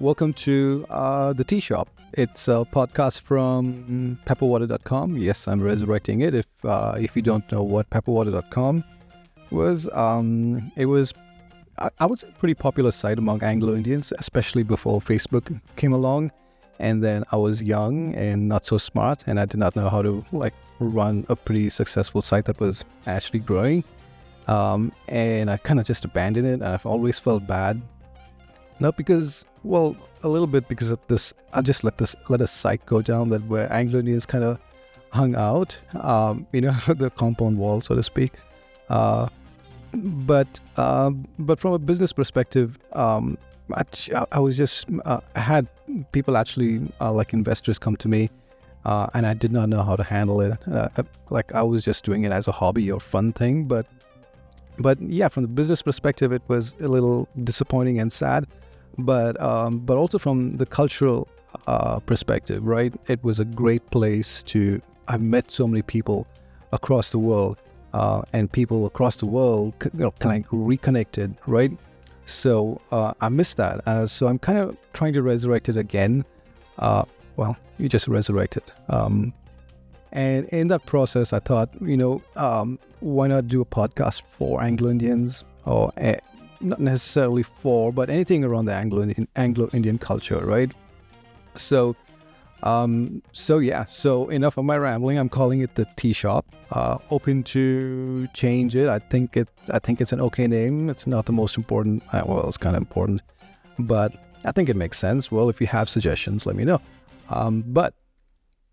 Welcome to The Tea Shop. It's a podcast from pepperwater.com. Yes, I'm resurrecting it. If you don't know what pepperwater.com was, it was, I would say, a pretty popular site among Anglo Indians, especially before Facebook came along. And then I was young and not so smart, and I did not know how to run a pretty successful site that was actually growing. And I kind of just abandoned it, and I've always felt bad. Not because, a little bit because of this. I just let a site go down that where Anglo Indians kind of hung out, the compound wall, so to speak. But from a business perspective, I was just I had people actually like investors come to me, and I did not know how to handle it. I was just doing it as a hobby or fun thing, but yeah, from the business perspective, it was a little disappointing and sad. But also from the cultural perspective, right? It was a great place to. I've met so many people across the world, and people across the world, reconnected, right? So I missed that. So I'm kind of trying to resurrect it again. You just resurrect it. And in that process, I thought, why not do a podcast for Anglo Indians, or not necessarily for, but anything around the Anglo-Indian culture, right? So enough of my rambling. I'm calling it the Tea Shop. Open to change it. I think it's an okay name. It's not the most important. It's kind of important, but I think it makes sense. Well, if you have suggestions, let me know. But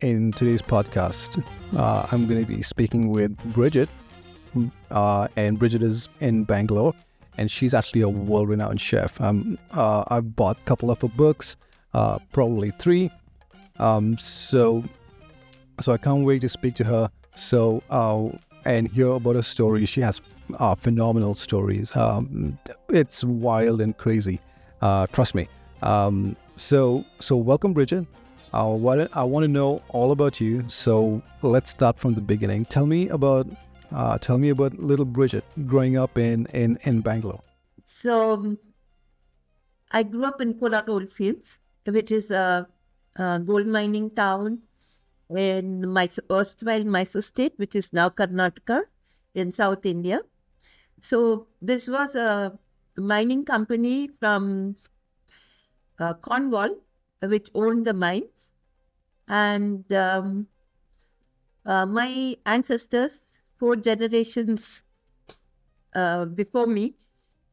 in today's podcast, I'm going to be speaking with Bridget, and Bridget is in Bangalore, and she's actually a world-renowned chef. I've bought a couple of her books, probably 3. So I can't wait to speak to her. And hear about her story. She has phenomenal stories. It's wild and crazy. Trust me. So welcome, Bridget. I want to know all about you. So let's start from the beginning. Tell me about little Bridget growing up in Bangalore. So I grew up in Kola Goldfields, which is a gold mining town in erstwhile Mysore state, which is now Karnataka in South India. So this was a mining company from Cornwall, which owned the mines. And my ancestors, 4 generations before me,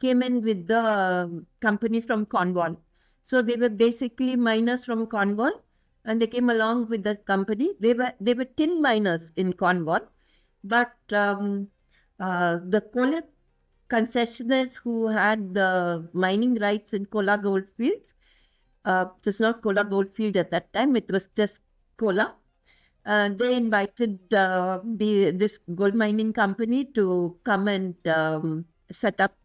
came in with the company from Cornwall. So they were basically miners from Cornwall, and they came along with the company. They were tin miners in Cornwall, but the coal concessionaires who had the mining rights in Kola Goldfields, it was not Kola Goldfield at that time, it was just Kola. They invited this gold mining company to come and set up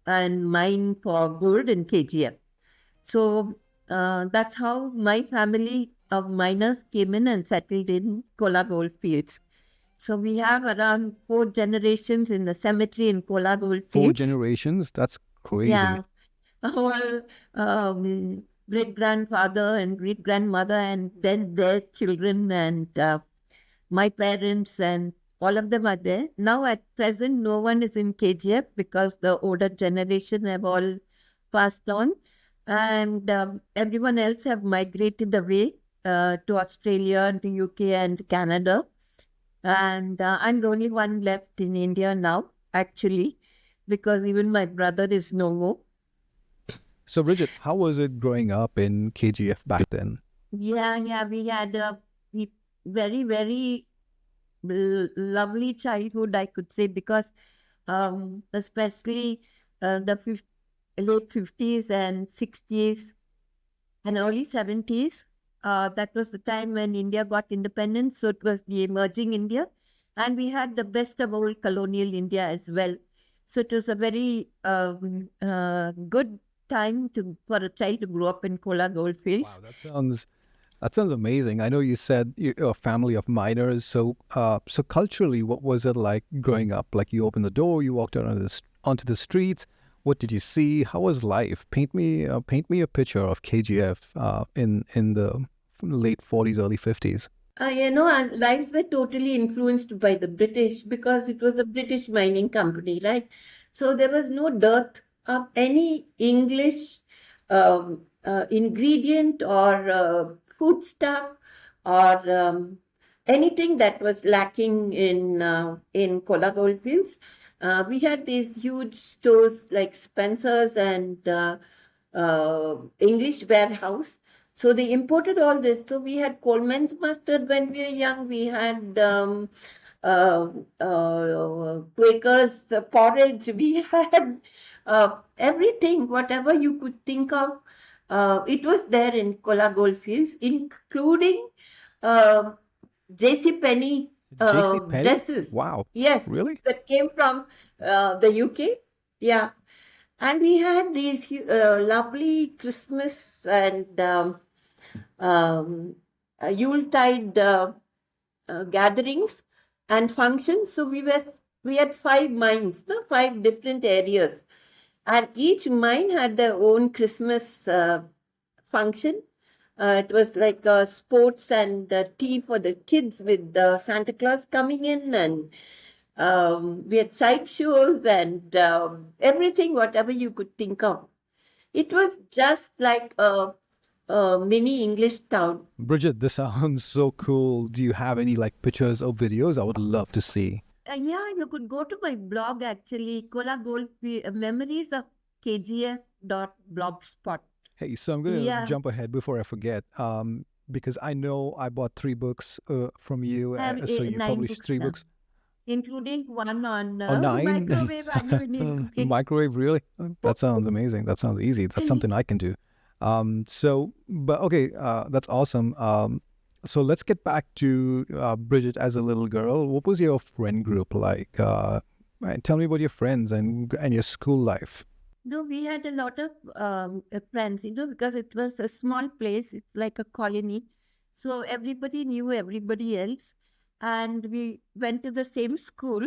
and mine for gold in KGF. So that's how my family of miners came in and settled in Kola Goldfields. So we have around 4 generations in the cemetery in Kola Goldfields. 4 generations? That's crazy. Yeah. All great-grandfather and great-grandmother, and then their children, and my parents, and all of them are there. Now at present, no one is in KGF because the older generation have all passed on, and everyone else have migrated away to Australia and to UK and Canada. And I'm the only one left in India now, actually, because even my brother is no more. So, Bridget, how was it growing up in KGF back then? Yeah, we had a very, very lovely childhood, I could say, because especially the late 50s and 60s and early 70s, that was the time when India got independence. So it was the emerging India, and we had the best of old colonial India as well. So it was a very good time for a child to grow up in Kola Goldfields. Wow, that sounds amazing. I know you said you're a family of miners. So culturally, what was it like growing up? Like, you opened the door, you walked out onto the streets. What did you see? How was life? Paint me a picture of KGF in the late 40s, early 50s. Our lives were totally influenced by the British because it was a British mining company, right? So there was no dearth of any English ingredient or foodstuff or anything that was lacking in Kola Goldfields. We had these huge stores like Spencer's and English Warehouse. So they imported all this. So we had Coleman's mustard when we were young. We had uh, Quaker's porridge. We had everything, whatever you could think of. It was there in Kola Goldfields, including uh, J.C. Penney JC Penney? dresses. Wow. Yes, Really? that came from the UK. Yeah. And we had these lovely Christmas and um, Yuletide gatherings and functions. So we had five mines, no, five different areas, and each mine had their own Christmas function. It was like sports and tea for the kids with Santa Claus coming in, and we had side shows and everything, whatever you could think of. It was just like a mini English town. Bridget, this sounds so cool. Do you have any like pictures or videos? I would love to see. Yeah, you could go to my blog actually, Kola Gold Memories of KGF dot blogspot. Hey, so I'm gonna Yeah, jump ahead before I forget. Because I know I bought 3 books from you, I have so you nine published books three now, books. including one on Oh, nine? microwave and Indian cooking. Microwave, really? That sounds amazing. That sounds easy. That's something I can do. But okay, that's awesome. So let's get back to Bridget as a little girl. What was your friend group like? And tell me about your friends and your school life. No, we had a lot of friends, because it was a small place, it's like a colony. So everybody knew everybody else, and we went to the same school.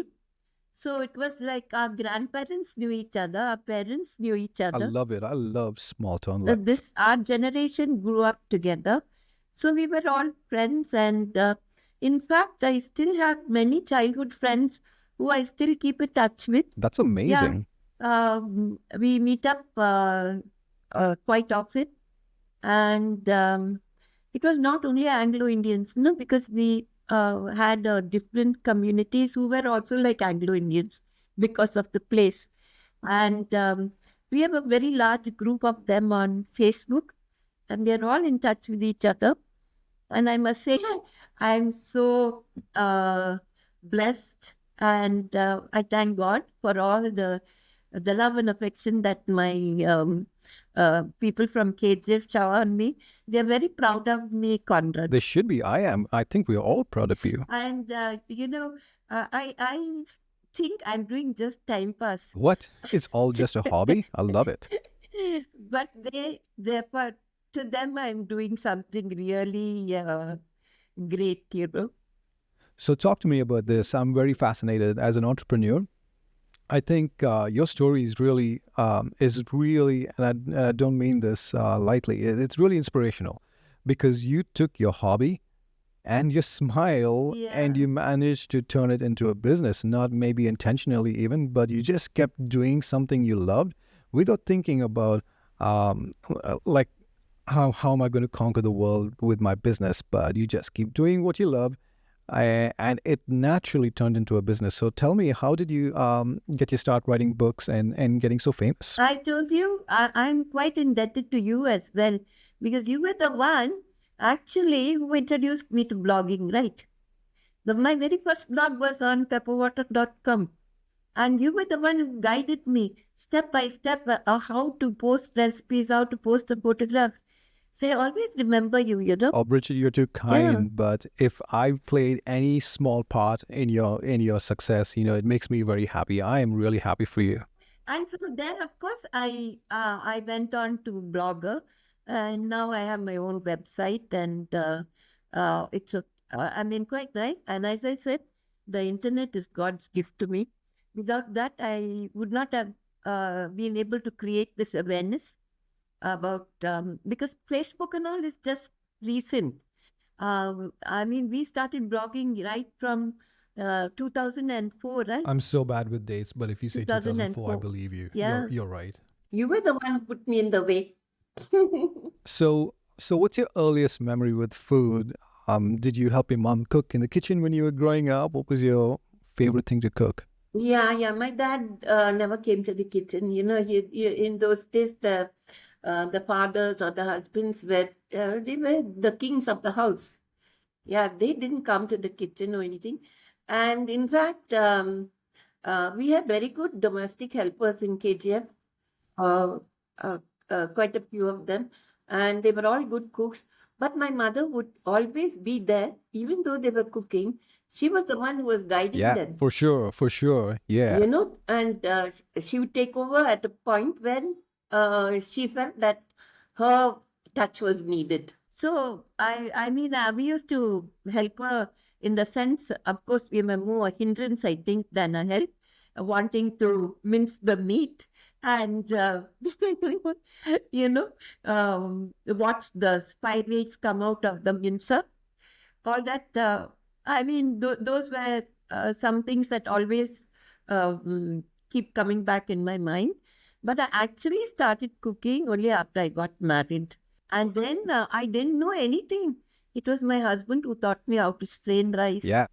So it was like our grandparents knew each other, our parents knew each I other. love it. I love small town life. This our generation grew up together, so we were all friends. And in fact, I still have many childhood friends who I still keep in touch with. That's Yeah, amazing. we meet up quite often, and it was not only Anglo Indians, no, because we had different communities who were also like Anglo Indians because of the place. And we have a very large group of them on Facebook, and they're all in touch with each other. And I must say, I'm so blessed, and I thank God for all the love and affection that my people from KGF shower on me. They're very proud of me, Conrad. They should be. I am. I think we're all proud of you. And I think I'm doing just time pass. What? It's all just a hobby? I love it. But but to them, I'm doing something really great. So talk to me about this. I'm very fascinated as an entrepreneur. I think your story is really, and I don't mean this lightly. It's really inspirational because you took your hobby and your smile and Yeah. you managed to turn it into a business, not maybe intentionally even, but you just kept doing something you loved without thinking about like how am I going to conquer the world with my business, but you just keep doing what you love. And it naturally turned into a business. So tell me, how did you get your start writing books and getting so famous? I told you I'm quite indebted to you as well, because you were the one actually who introduced me to blogging, right? My very first blog was on pepperwater.com, and you were the one who guided me step by step how to post recipes, how to post the photographs. So I always remember you. Oh, Bridget, you're too Yeah. kind. But if I played any small part in your success, it makes me very happy. I am really happy for you. And from there, of course, I went on to Blogger, and now I have my own website, and I mean, quite nice. And as I said, the internet is God's gift to me. Without that, I would not have been able to create this awareness about, because Facebook and all is just recent. I mean, we started blogging right from 2004, right? I'm so bad with dates, but if you say 2004, I 2004. believe you. Yeah. You're right. You were the one who put me in the way. So what's your earliest memory with food? Did you help your mom cook in the kitchen when you were growing up? What was your favorite thing to cook? Yeah. My dad never came to the kitchen. In those days, the fathers or the husbands were they were the kings of the house. Yeah, they didn't come to the kitchen or anything. And in fact, we had very good domestic helpers in KGF, uh, uh, quite a few of them, and they were all good cooks. But my mother would always be there, even though they were cooking. She was the one who was guiding Yeah, them, for sure, for sure. Yeah. and she would take over at a point when she felt that her touch was needed. So I mean, we used to help her in the sense, of course, we were more a hindrance, I think, than a help, wanting to mince the meat and you know, watch the spirals come out of the mincer. All that. I mean, those were some things that always keep coming back in my mind. But I actually started cooking only after I got married. And then I didn't know anything. It was my husband who taught me how to strain rice. Yeah.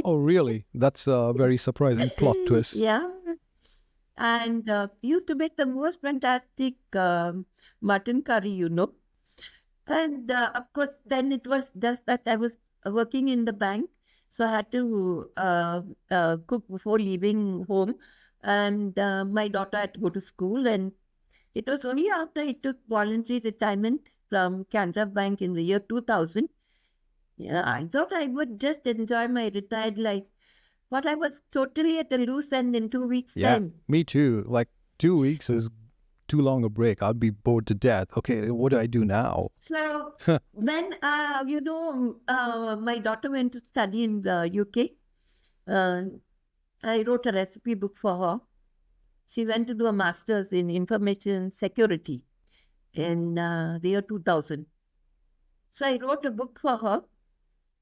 Oh, really? That's a very surprising plot twist. Yeah. And used to make the most fantastic mutton curry. And of course, then it was just that I was working in the bank. So I had to cook before leaving home. And my daughter had to go to school. And it was only after I took voluntary retirement from Canara Bank in the year 2000. Yeah, I thought I would just enjoy my retired life. But I was totally at a loose end in 2 weeks' Yeah, time. me too. Like 2 weeks is too long a break. I'd be bored to death. Okay, what do I do now? So then, my daughter went to study in the UK. Uh, I wrote a recipe book for her. She went to do a master's in information security in the year 2000. So I wrote a book for her,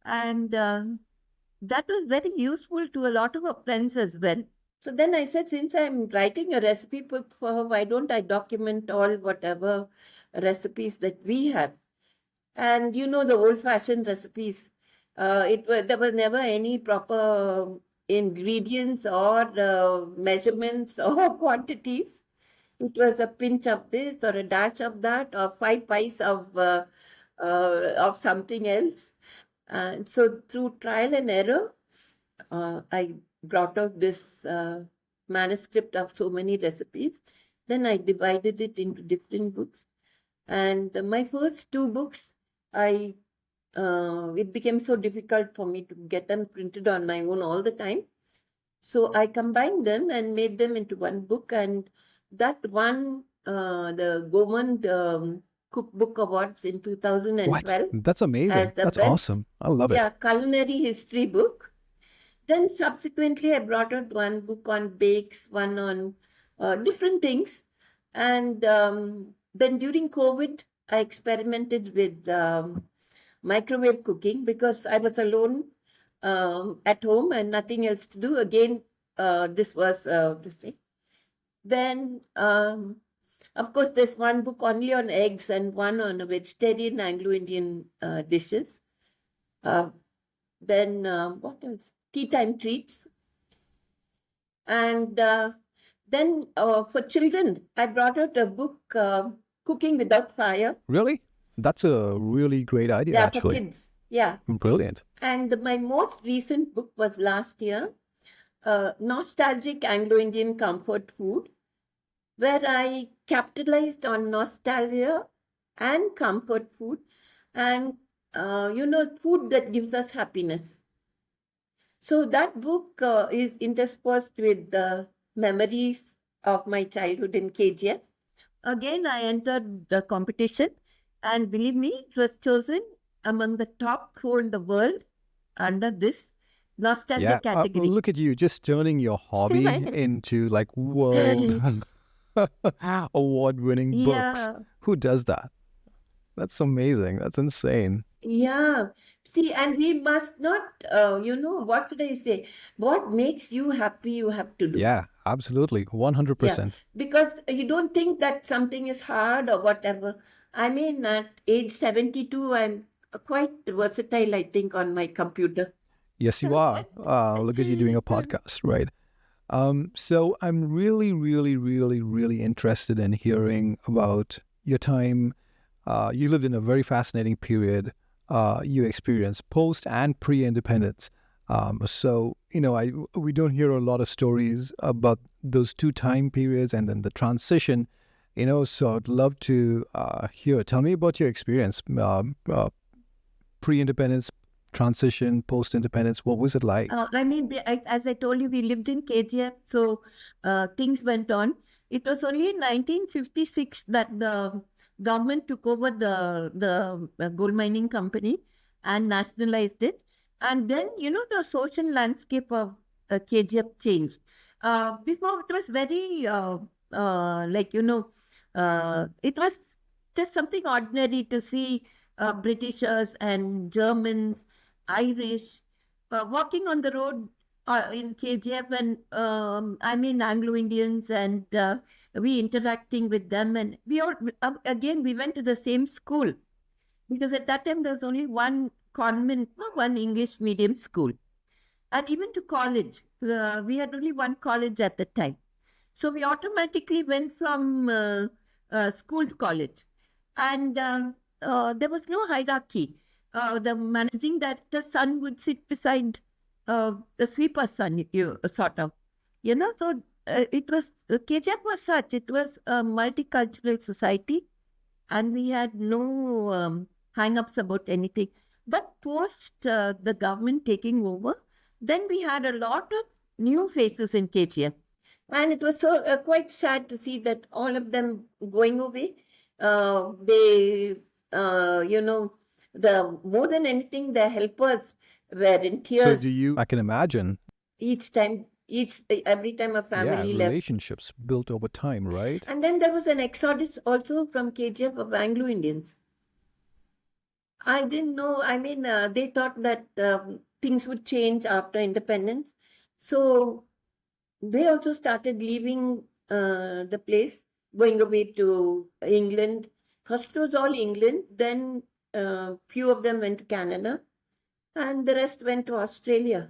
and that was very useful to a lot of her friends as well. So then I said, since I'm writing a recipe book for her, why don't I document all whatever recipes that we have? And the old-fashioned recipes, there was never any proper ingredients or measurements or quantities. It was a pinch of this or a dash of that or 5 pies of something else. And so through trial and error, I brought out this manuscript of so many recipes. Then I divided it into different books. And my first two books, it became so difficult for me to get them printed on my own all the time. So I combined them and made them into one book. And that won the Gourmand Cookbook Awards in 2012 What? That's amazing. as the That's best awesome. I love it. culinary history book. Then subsequently, I brought out one book on bakes, one on different things. And then during COVID, I experimented with microwave cooking because I was alone at home and nothing else to do. Again, this was this thing. Then, of course, there's one book only on eggs and one on vegetarian Anglo-Indian dishes. Then, what else? Tea time treats. And then for children, I brought out a book, Cooking Without Fire. Really? That's a really great idea, Yeah, actually. for kids. Yeah. Brilliant. And my most recent book was last year, Nostalgic Anglo-Indian Comfort Food, where I capitalized on nostalgia and comfort food and, food that gives us happiness. So that book is interspersed with the memories of my childhood in KGF. Again, I entered the competition, and believe me, it was chosen among the top 4 in the world under this nostalgia Yeah, category. look at you just turning your hobby into like world award-winning books. Yeah, Who does that? That's amazing. That's insane. yeah. See, and we must not, what should I say? What makes you happy, you have to do. Yeah, absolutely. Yeah, 100%. because you don't think that something is hard or whatever. I mean, at age 72, I'm quite versatile, I think, on my computer. Yes, you are. Look at you doing a podcast, right? So I'm really, really, really, really interested in hearing about your time. You lived in a very fascinating period. You experienced post and pre-independence. So we don't hear a lot of stories about those two time periods and then the transition. So I'd love to hear. Tell me about your experience, pre-independence, transition, post-independence. What was it like? I mean, as I told you, we lived in KGF, so things went on. It was only in 1956 that the government took over the gold mining company and nationalized it. And then, the social landscape of KGF changed. Before, it was very, like, it was just something ordinary to see Britishers and Germans, Irish, walking on the road in KGF, and I mean Anglo Indians, and we interacting with them, and we all again we went to the same school because at that time there was only one convent, no, one English medium school, and even to college we had only one college at the time, so we automatically went from school to college, and there was no hierarchy. The managing director's son would sit beside the sweeper's son, sort of, So it was KJAP was such. It was a multicultural society, and we had no hang-ups about anything. But post the government taking over, then we had a lot of new faces in KGF. And it was so quite sad to see that all of them going away. They, the more than anything, the helpers were in So tears I can imagine, every time a yeah, family left. relationships built over time, right? And then there was an exodus also from KGF of Anglo Indians. I didn't know. I mean, they thought that things would change after independence. So they also started leaving the place, going away to England. First it was all England, then few of them went to Canada, and the rest went to Australia.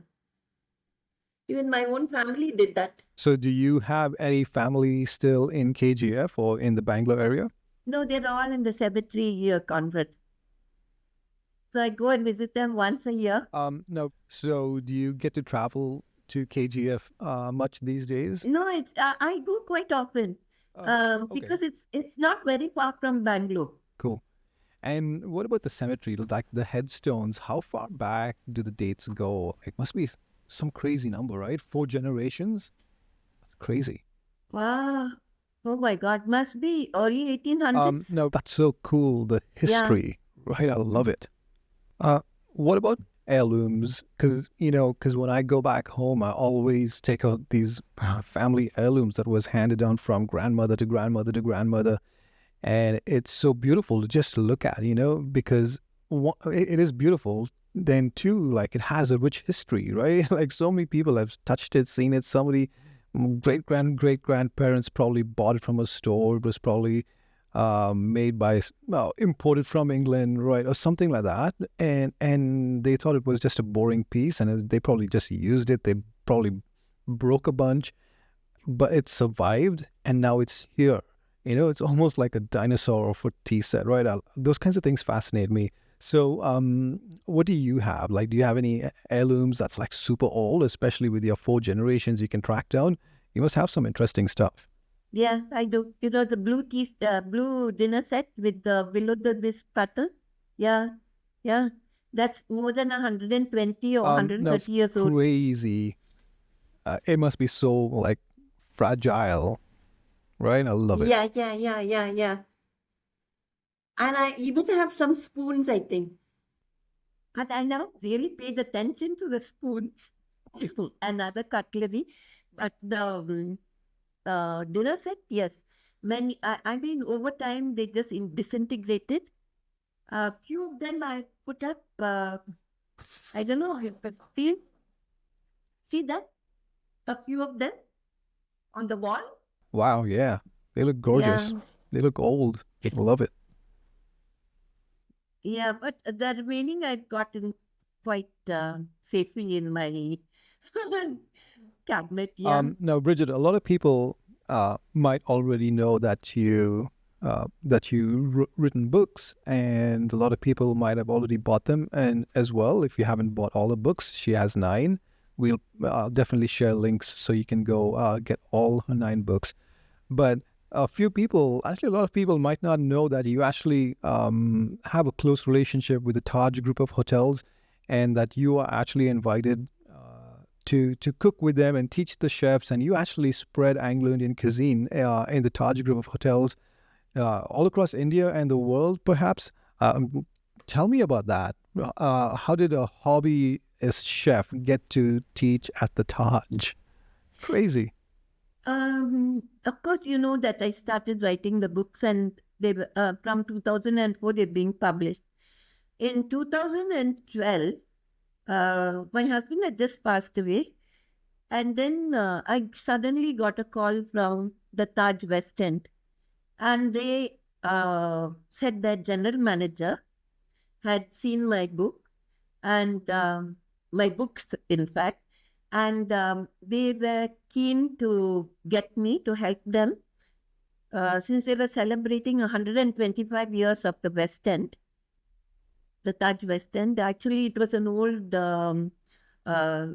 Even my own family did that. So do you have any family still in KGF or in the Bangalore area? No, they're all in the cemetery convent. So I go and visit them once a year. No. So do you get to travel to KGF much these days? No, it's I go quite often Okay. because it's not very far from Bangalore. Cool. And what about the cemetery, like the headstones? How far back do the dates go? It must be some crazy number, right? 4 generations? That's crazy. Wow. Oh my God, must be early 1800s. No, that's so cool. The Yeah. history, right? I love it. What about heirlooms? Because when I go back home, I always take out these family heirlooms that was handed down from grandmother to grandmother to grandmother. And it's so beautiful to just look at, because it is beautiful. Then too, like it has a rich history, right? Like so many people have touched it, seen it. Somebody, great grandparents probably bought it from a store. It was probably made by, imported from England, right, or something like that. And they thought it was just a boring piece, and they probably just used it. They probably broke a bunch, but it survived, and now it's here. It's almost like a dinosaur of a tea set, right? Those kinds of things fascinate me. So, what do you have? Like, do you have any heirlooms that's like super old, especially with your 4 generations you can track down? You must have some interesting stuff. Yeah, I do. The blue dinner set with the will-o'-the-wisp pattern. Yeah, yeah. That's more than 120 or No, 130 years old. crazy. It must be so like fragile, right? I love it. Yeah. And I even have some spoons, I think. And I never really paid attention to the spoons and other cutlery. But the dinner set, yes. Many, I mean, over time they just disintegrated. A few of them I put up. I don't know. See that? A few of them on the wall. Wow, yeah. They look gorgeous. Yeah, They look old. People love it. yeah. But the remaining I've gotten quite safely in my cabinet. Yeah. Now, Bridget, a lot of people might already know that you written books, and a lot of people might have already bought them. And as well, if you haven't bought all the books, she has 9. We'll definitely share links so you can go get all her 9 books. But a few people, actually, a lot of people might not know that you actually have a close relationship with the Taj group of hotels, and that you are actually invited to cook with them and teach the chefs, and you actually spread Anglo-Indian cuisine in the Taj group of hotels all across India and the world, perhaps. Tell me about that. How did a hobbyist chef get to teach at the Taj? Crazy. Of course, you know that I started writing the books, and they were from 2004. They're being published. In 2012, my husband had just passed away, and then I suddenly got a call from the Taj West End, and they said that general manager had seen my book and my books, in fact, and they were keen to get me to help them since they were celebrating 125 years of the West End, the Taj West End. Actually, it was an old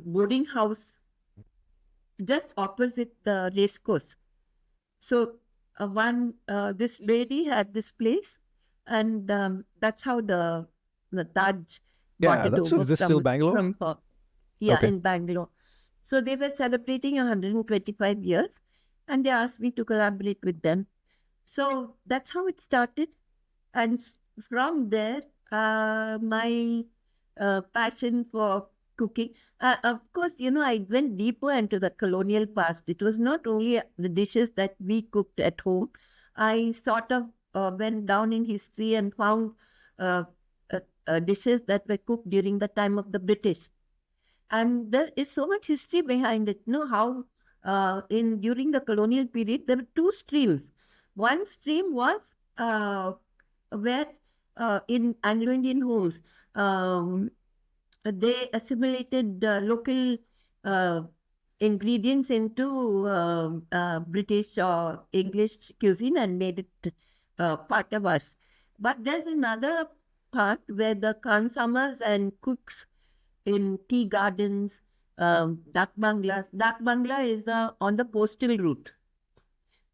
boarding house just opposite the race course. So this lady had this place, and that's how the Taj bought Yeah, it that's so. over Is this still Bangalore? from her. Yeah, Okay. in Bangalore. So they were celebrating 125 years, and they asked me to collaborate with them. So that's how it started. And from there, my passion for cooking. Of course, you know, I went deeper into the colonial past. It was not only the dishes that we cooked at home. I sort of went down in history and found uh, dishes that were cooked during the time of the British. And there is so much history behind it. You know how in during the colonial period there were 2 streams. One stream was where in Anglo-Indian homes they assimilated local uh, ingredients into British or English cuisine and made it part of us. But there's another part where the Kansamas and cooks in tea gardens, dak banglas. Dak bangla is on the postal route.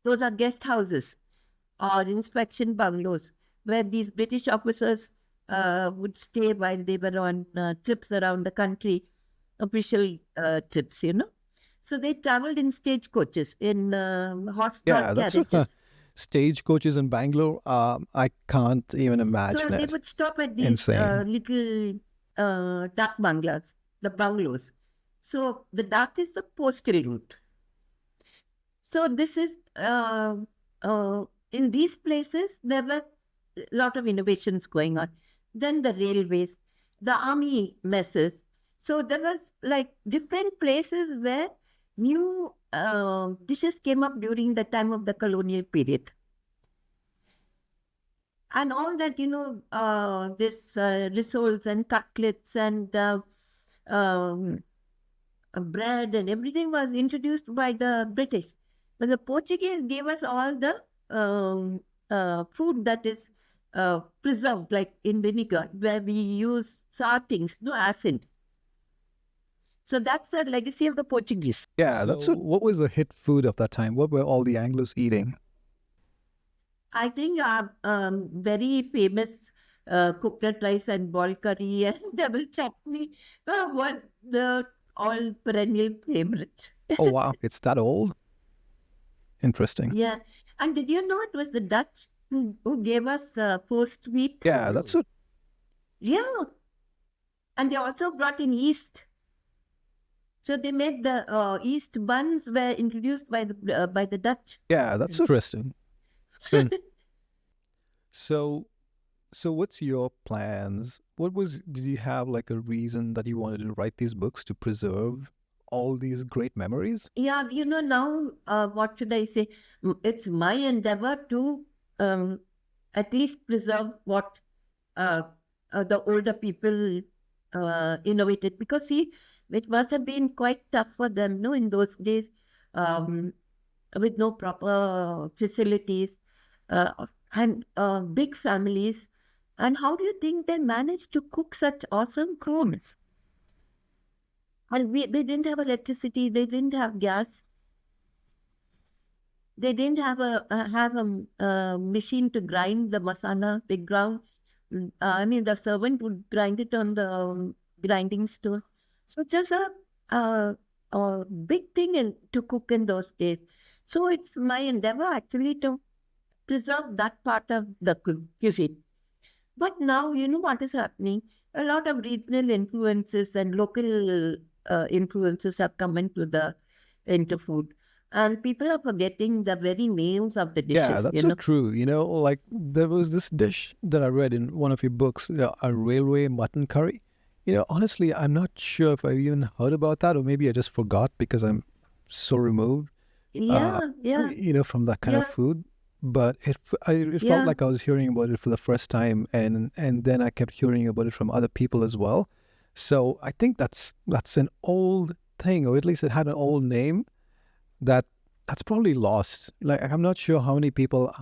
Those are guest houses or inspection bungalows where these British officers would stay while they were on trips around the country, official trips, you know. So they traveled in stagecoaches, in horse-drawn Yeah, that's carriages. stagecoaches in Bangalore. I can't even So imagine they it. would stop at these Insane. little dak bungalows, the bungalows. So the dak is the postal route. So this is in these places there were a lot of innovations going on. Then the railways, the army messes. So there was like different places where new dishes came up during the time of the colonial period. And all that, you know, this rissoles and cutlets and bread and everything was introduced by the British. But the Portuguese gave us all the food that is preserved, like in vinegar, where we use sour things, no acid. So that's the legacy of the Portuguese. Yeah, that's what was the hit food of that time? What were all the Anglos eating? I think our very famous coconut rice and boiled curry and double chutney was the all perennial favorite. Oh wow, it's that old. Interesting. Yeah. And did you know it was the Dutch who gave us first wheat? Yeah, that's what. Yeah. And they also brought in yeast. So they made the yeast buns were introduced by the Dutch. Yeah, that's interesting. Hmm. So, so what's your plans? Did you have like a reason that you wanted to write these books to preserve all these great memories? Yeah, now, what should I say? It's my endeavor to um, at least preserve what uh, the older people innovated. Because, see, it must have been quite tough for them, no, in those days, um, with no proper facilities and big families. And how do you think they managed to cook such awesome food? And they didn't have electricity, they didn't have gas. They didn't have a machine to grind the masala. They ground. I mean, the servant would grind it on the grinding stone. So just a big thing to cook in those days. So it's my endeavor actually to preserve that part of the cuisine. But now, what is happening? A lot of regional influences and local influences have come into food, and people are forgetting the very names of the Yeah, dishes. that's so true. Like there was this dish that I read in one of your books, a railway mutton curry. Honestly, I'm not sure if I even heard about that, or maybe I just forgot because I'm so removed, uh, Yeah, yeah, from that kind of yeah, food. But it felt yeah, like I was hearing about it for the first time, and then I kept hearing about it from other people as well. So I think that's an old thing, or at least it had an old name that that's probably lost. Like I'm not sure how many people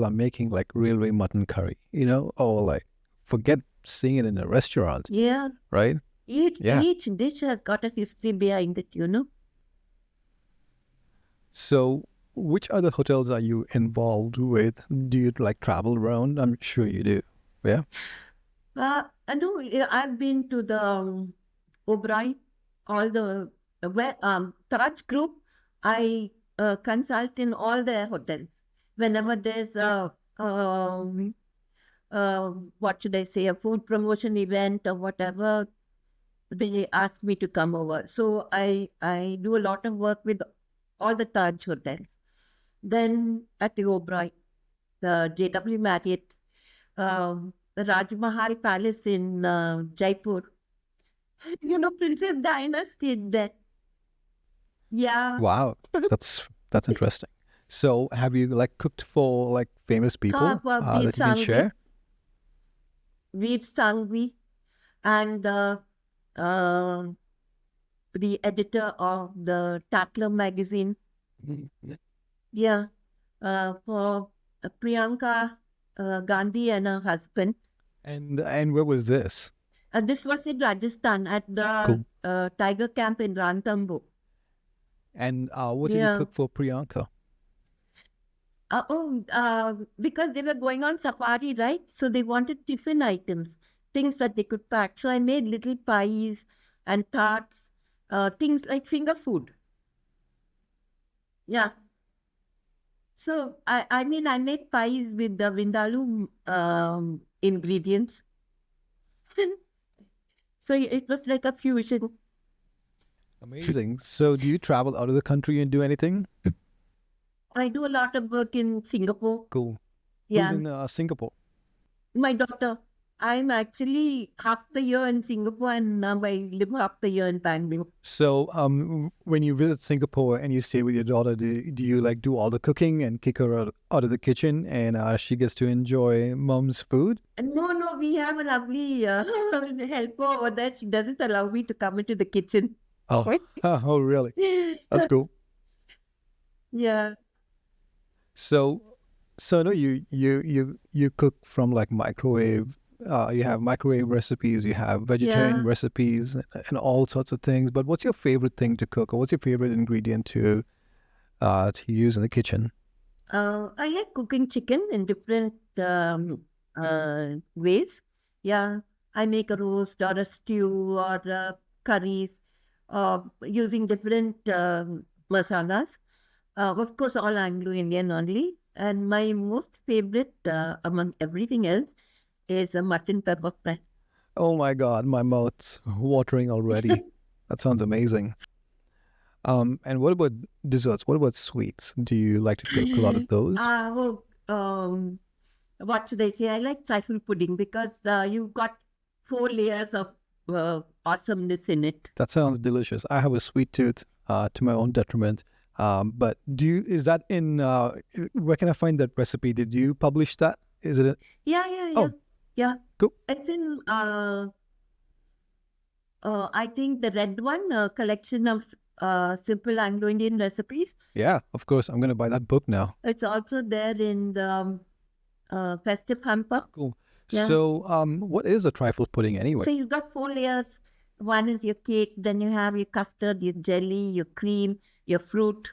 are making like railway mutton curry, or like forget seeing it in a restaurant, yeah. right? Each Yeah. each dish has got a history behind it. So which other hotels are you involved with? Do you like travel around? I'm sure you do. Yeah. I know I've been to the Oberoi, all the Taraj group. I consult in all their hotels. Whenever there's um, what should I say, a food promotion event or whatever, they ask me to come over. So I do a lot of work with all the Taj hotels. Then at the Oberoi, the JW Marriott, the Raj Mahal Palace in Jaipur. Princess Diana stayed there. Yeah. Wow. That's interesting. So have you like cooked for like famous people Veer that you can Sangvi, share? Veer Sangvi, and uh, the editor of the Tatler magazine. Yeah. For Priyanka Gandhi and her husband. And where was this? This was in Rajasthan at the Cool. tiger camp in Ranthambore. And what did you Yeah. cook for Priyanka? Because they were going on safari, right? So they wanted tiffin items, things that they could pack. So I made little pies and tarts, things like finger food. Yeah. So I mean, I made pies with the Vindaloo ingredients. So it was like a fusion. Amazing. So do you travel out of the country and do anything? I do a lot of work in Singapore. Cool. Who's Yeah. in Singapore? My daughter. I'm actually half the year in Singapore and now I live half the year in Bangalore. So when you visit Singapore and you stay with your daughter, do you like do all the cooking and kick her out of the kitchen and she gets to enjoy mom's food? No, we have a lovely helper over there. She doesn't allow me to come into the kitchen. Oh, Right? oh, really? That's cool. Yeah, So, so no, you cook from like microwave. You have microwave recipes, you have vegetarian yeah. recipes, and all sorts of things. But what's your favorite thing to cook, or what's your favorite ingredient to use in the kitchen? I like cooking chicken in different ways. Yeah, I make a roast or a stew or curries using different masalas. Of course, all Anglo-Indian only. And my most favorite among everything else is a mutton pepper fry. Oh my God, my mouth's watering already. That sounds amazing. And what about desserts? What about sweets? Do you like to cook a lot of those? What should I say? I like trifle pudding because you've got 4 layers of awesomeness in it. That sounds delicious. I have a sweet tooth, to my own detriment. But is that in, where can I find that recipe? Did you publish that? Is it? Yeah. Oh, Yeah. cool. It's in, I think, the red one, collection of simple Anglo-Indian recipes. Yeah, of course. I'm going to buy that book now. It's also there in the festive hamper. Cool. Yeah. So, what is a trifle pudding anyway? So you've got 4 layers. One is your cake, then you have your custard, your jelly, your cream, your fruit.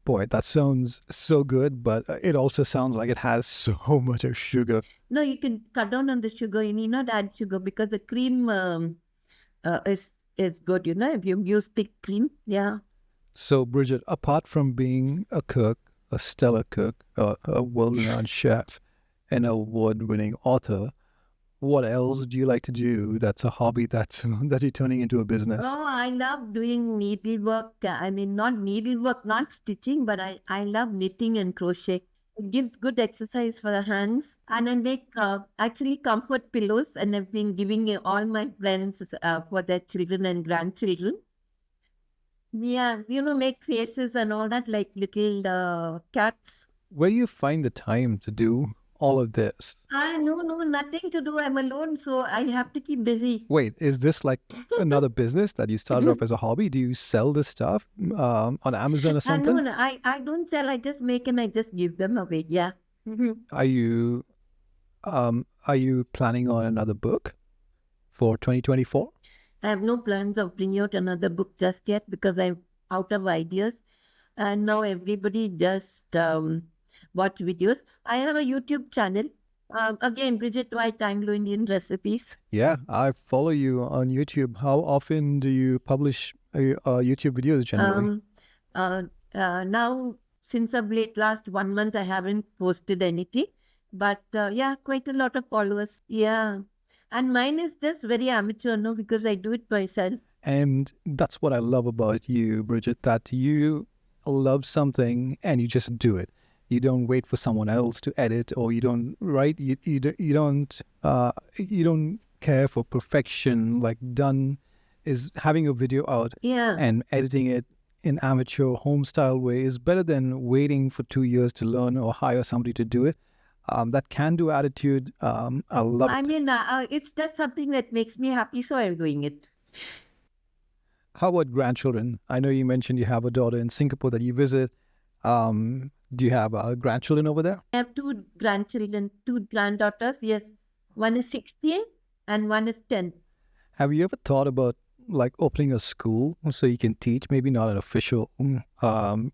Boy, that sounds so good, but it also sounds like it has so much of sugar. No, you can cut down on the sugar. You need not add sugar because the cream is good, if you use thick cream. Yeah. So, Bridget, apart from being a cook, a stellar cook, a world-renowned chef, and an award-winning author, what else do you like to do that's a hobby that you're turning into a business? Oh, I love doing needlework. I mean, not needlework, not stitching, but I love knitting and crochet. It gives good exercise for the hands. And I make actually comfort pillows, and I've been giving all my friends for their children and grandchildren. Yeah, make faces and all that like little cats. Where do you find the time to do all of this? No, nothing to do. I'm alone, so I have to keep busy. Wait, is this like another business that you started off as a hobby? Do you sell this stuff on Amazon or something? No, I don't sell. I just make and I just give them away. Yeah. Are you planning on another book for 2024? I have no plans of bringing out another book just yet because I'm out of ideas. And now everybody just watch videos. I have a YouTube channel. Again, Bridget White Anglo-Indian Recipes. Yeah, I follow you on YouTube. How often do you publish YouTube videos generally? Now, since of late last 1 month, I haven't posted anything. But yeah, quite a lot of followers. Yeah. And mine is just very amateur, no, because I do it myself. And that's what I love about you, Bridget, that you love something and you just do it. You don't wait for someone else to edit, or you don't write. You don't care for perfection. Like done is having a video out and editing it in amateur home style way is better than waiting for 2 years to learn or hire somebody to do it. That can-do attitude, I love it. I mean, it's just something that makes me happy, so I'm doing it. How about grandchildren? I know you mentioned you have a daughter in Singapore that you visit. Do you have grandchildren over there? I have 2 grandchildren, 2 granddaughters. Yes, one is 16 and one is 10. Have you ever thought about like opening a school so you can teach? Maybe not an official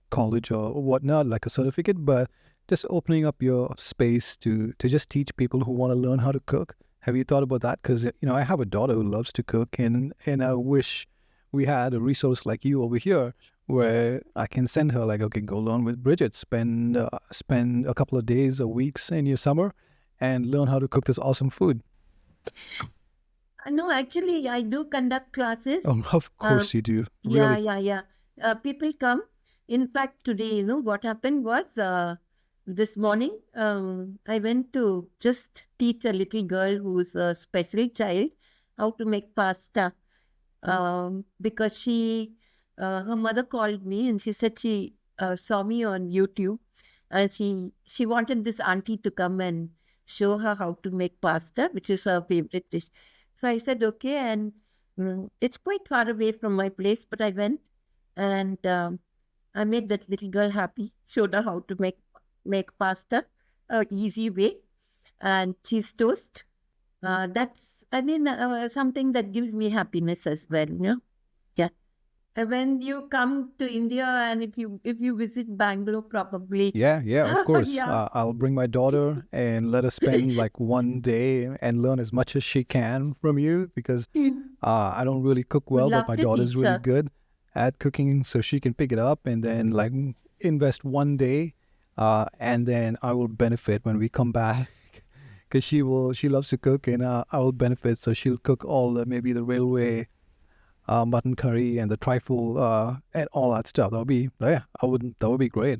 college or whatnot, like a certificate, but just opening up your space to just teach people who want to learn how to cook. Have you thought about that? Because I have a daughter who loves to cook, and I wish we had a resource like you over here where I can send her like, okay, go learn with Bridget, spend a couple of days or weeks in your summer and learn how to cook this awesome food. No, actually, I do conduct classes. Oh, of course you do. Yeah, Really? yeah. People come. In fact, today, what happened was this morning, I went to just teach a little girl who's a special child how to make pasta. Because her mother called me and she said she saw me on YouTube, and she wanted this auntie to come and show her how to make pasta, which is her favorite dish. So I said, okay, and it's quite far away from my place, but I went and I made that little girl happy, showed her how to make pasta, easy way, and cheese toast. That's something that gives me happiness as well, Yeah. And when you come to India and if you visit Bangalore, probably. Yeah, of course. Yeah. I'll bring my daughter and let her spend like one day and learn as much as she can from you, because I don't really cook well, but my daughter's really good at cooking, so she can pick it up and then like invest one day, and then I will benefit when we come back. Because she loves to cook, and I will benefit. So she'll cook all maybe the railway mutton curry and the trifle and all that stuff. That would be, yeah, that would be great.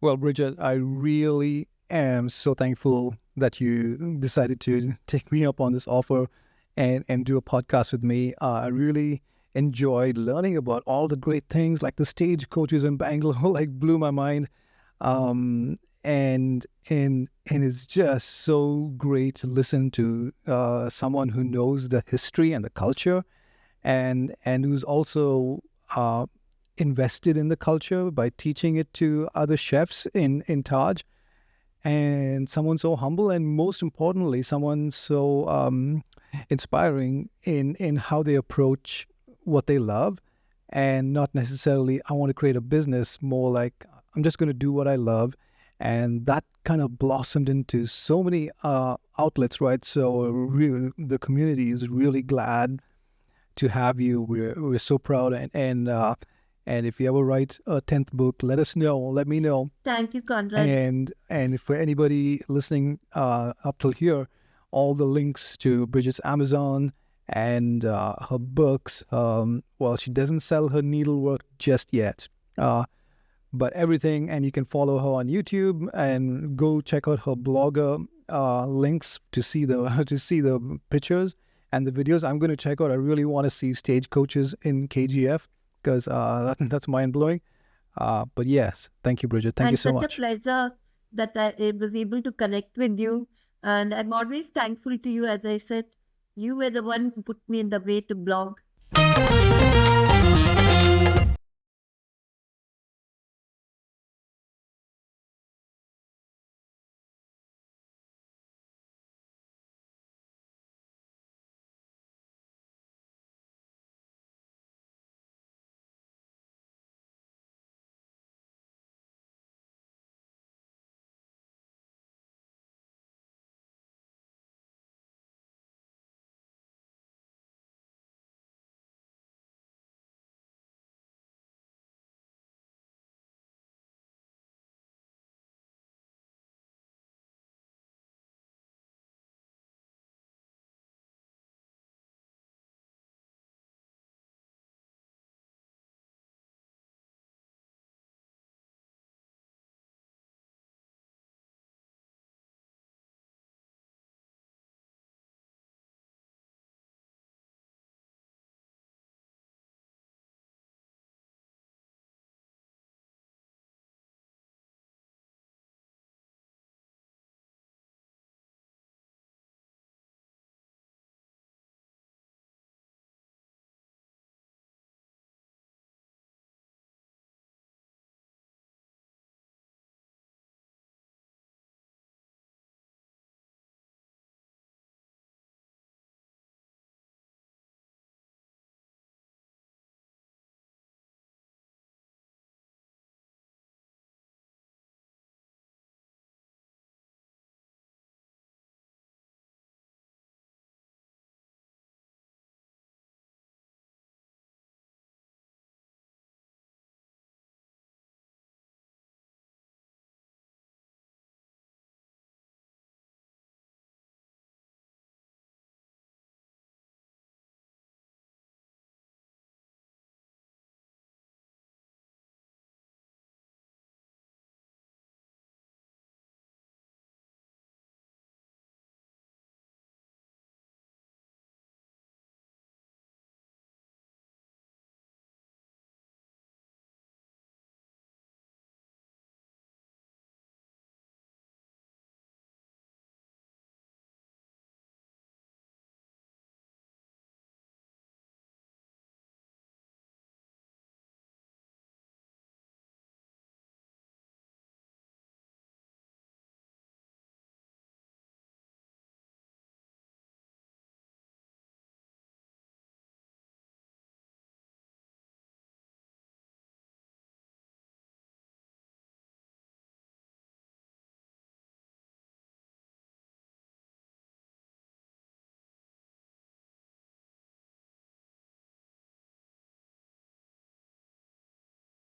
Well, Bridget, I really am so thankful that you decided to take me up on this offer and do a podcast with me. I really enjoyed learning about all the great things, like the stage coaches in Bangalore, like blew my mind. And it's just so great to listen to someone who knows the history and the culture, and who's also invested in the culture by teaching it to other chefs in Taj, and someone so humble, and most importantly, someone so inspiring in how they approach what they love, and not necessarily I want to create a business, more like I'm just going to do what I love. And that kind of blossomed into so many outlets, right? So the community is really glad to have you. We're so proud, and if you ever write a 10th book, let us know. Let me know. Thank you, Conrad. And for anybody listening up till here, all the links to Bridget's Amazon and her books. Well, she doesn't sell her needlework just yet, but everything. And you can follow her on YouTube and go check out her blogger links to see the to see the pictures and the videos. I'm going to check out. I really want to see stagecoaches in KGF because that's mind blowing. But yes, thank you, Bridget. Thank you so much. Such a pleasure that I was able to connect with you. And I'm always thankful to you. As I said, you were the one who put me in the way to blog.